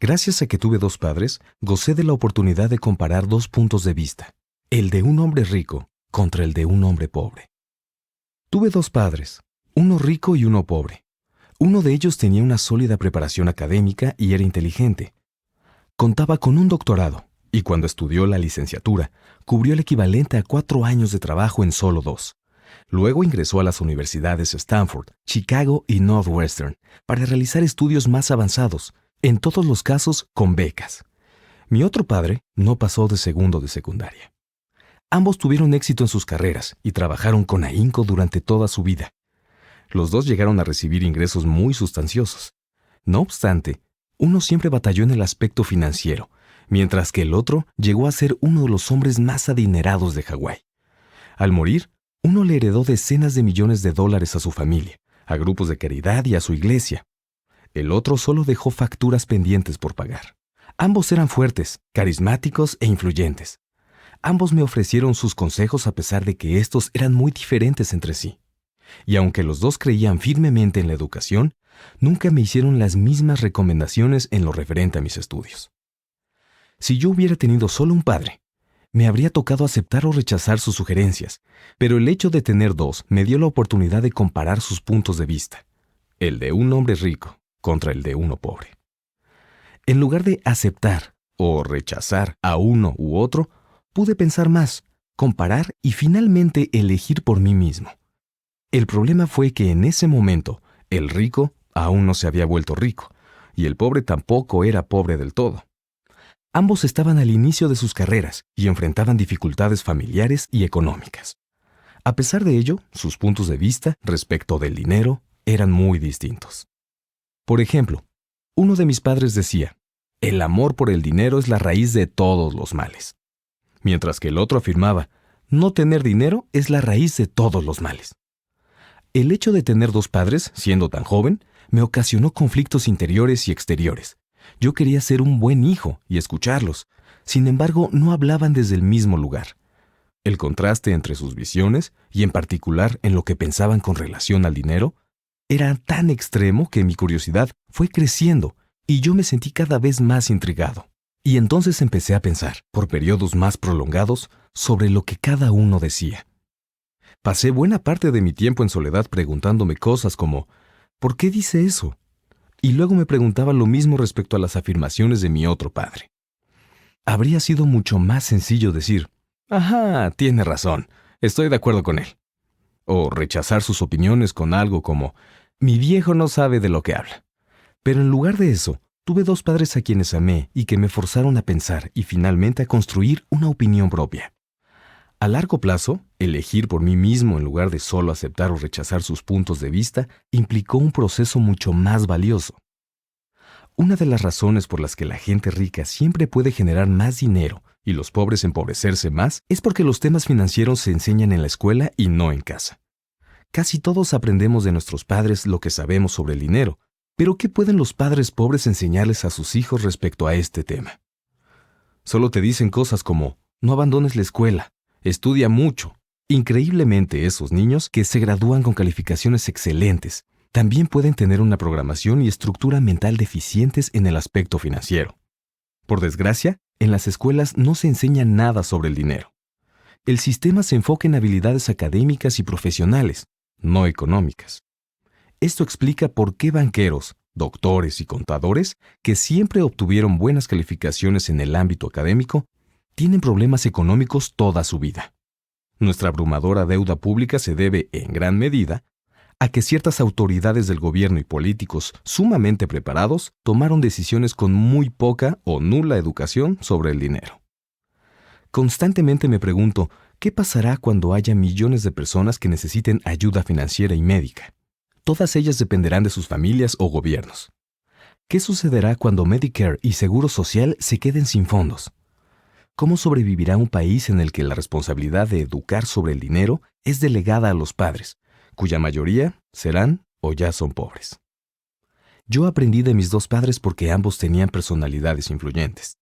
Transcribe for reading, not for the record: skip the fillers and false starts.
Gracias a que tuve dos padres, gocé de la oportunidad de comparar dos puntos de vista, el de un hombre rico contra el de un hombre pobre. Tuve dos padres, uno rico y uno pobre. Uno de ellos tenía una sólida preparación académica y era inteligente. Contaba con un doctorado, y cuando estudió la licenciatura, cubrió el equivalente a 4 años de trabajo en solo 2. Luego ingresó a las universidades Stanford, Chicago y Northwestern para realizar estudios más avanzados, en todos los casos con becas. Mi otro padre no pasó de segundo de secundaria. Ambos tuvieron éxito en sus carreras y trabajaron con ahínco durante toda su vida. Los dos llegaron a recibir ingresos muy sustanciosos. No obstante, uno siempre batalló en el aspecto financiero, mientras que el otro llegó a ser uno de los hombres más adinerados de Hawái. Al morir, uno le heredó decenas de millones de dólares a su familia, a grupos de caridad y a su iglesia. El otro solo dejó facturas pendientes por pagar. Ambos eran fuertes, carismáticos e influyentes. Ambos me ofrecieron sus consejos a pesar de que estos eran muy diferentes entre sí. Y aunque los dos creían firmemente en la educación, nunca me hicieron las mismas recomendaciones en lo referente a mis estudios. Si yo hubiera tenido solo un padre, me habría tocado aceptar o rechazar sus sugerencias, pero el hecho de tener dos me dio la oportunidad de comparar sus puntos de vista, el de un hombre rico contra el de uno pobre. En lugar de aceptar o rechazar a uno u otro, pude pensar más, comparar y finalmente elegir por mí mismo. El problema fue que en ese momento, el rico aún no se había vuelto rico, y el pobre tampoco era pobre del todo. Ambos estaban al inicio de sus carreras y enfrentaban dificultades familiares y económicas. A pesar de ello, sus puntos de vista respecto del dinero eran muy distintos. Por ejemplo, uno de mis padres decía, el amor por el dinero es la raíz de todos los males. Mientras que el otro afirmaba, no tener dinero es la raíz de todos los males. El hecho de tener dos padres, siendo tan joven, me ocasionó conflictos interiores y exteriores. Yo quería ser un buen hijo y escucharlos. Sin embargo, no hablaban desde el mismo lugar. El contraste entre sus visiones, y en particular en lo que pensaban con relación al dinero, era tan extremo que mi curiosidad fue creciendo y yo me sentí cada vez más intrigado. Y entonces empecé a pensar, por periodos más prolongados, sobre lo que cada uno decía. Pasé buena parte de mi tiempo en soledad preguntándome cosas como, ¿por qué dice eso? Y luego me preguntaba lo mismo respecto a las afirmaciones de mi otro padre. Habría sido mucho más sencillo decir, ajá, tiene razón, estoy de acuerdo con él. O rechazar sus opiniones con algo como, mi viejo no sabe de lo que habla. Pero en lugar de eso, tuve dos padres a quienes amé y que me forzaron a pensar y finalmente a construir una opinión propia. A largo plazo, elegir por mí mismo en lugar de solo aceptar o rechazar sus puntos de vista implicó un proceso mucho más valioso. Una de las razones por las que la gente rica siempre puede generar más dinero y los pobres empobrecerse más es porque los temas financieros se enseñan en la escuela y no en casa. Casi todos aprendemos de nuestros padres lo que sabemos sobre el dinero, pero ¿qué pueden los padres pobres enseñarles a sus hijos respecto a este tema? Solo te dicen cosas como, no abandones la escuela, estudia mucho. Increíblemente, esos niños que se gradúan con calificaciones excelentes también pueden tener una programación y estructura mental deficientes en el aspecto financiero. Por desgracia, en las escuelas no se enseña nada sobre el dinero. El sistema se enfoca en habilidades académicas y profesionales, no económicas. Esto explica por qué banqueros, doctores y contadores, que siempre obtuvieron buenas calificaciones en el ámbito académico, tienen problemas económicos toda su vida. Nuestra abrumadora deuda pública se debe, en gran medida, a que ciertas autoridades del gobierno y políticos sumamente preparados tomaron decisiones con muy poca o nula educación sobre el dinero. Constantemente me pregunto, ¿qué pasará cuando haya millones de personas que necesiten ayuda financiera y médica? Todas ellas dependerán de sus familias o gobiernos. ¿Qué sucederá cuando Medicare y Seguro Social se queden sin fondos? ¿Cómo sobrevivirá un país en el que la responsabilidad de educar sobre el dinero es delegada a los padres, cuya mayoría serán o ya son pobres? Yo aprendí de mis dos padres porque ambos tenían personalidades influyentes.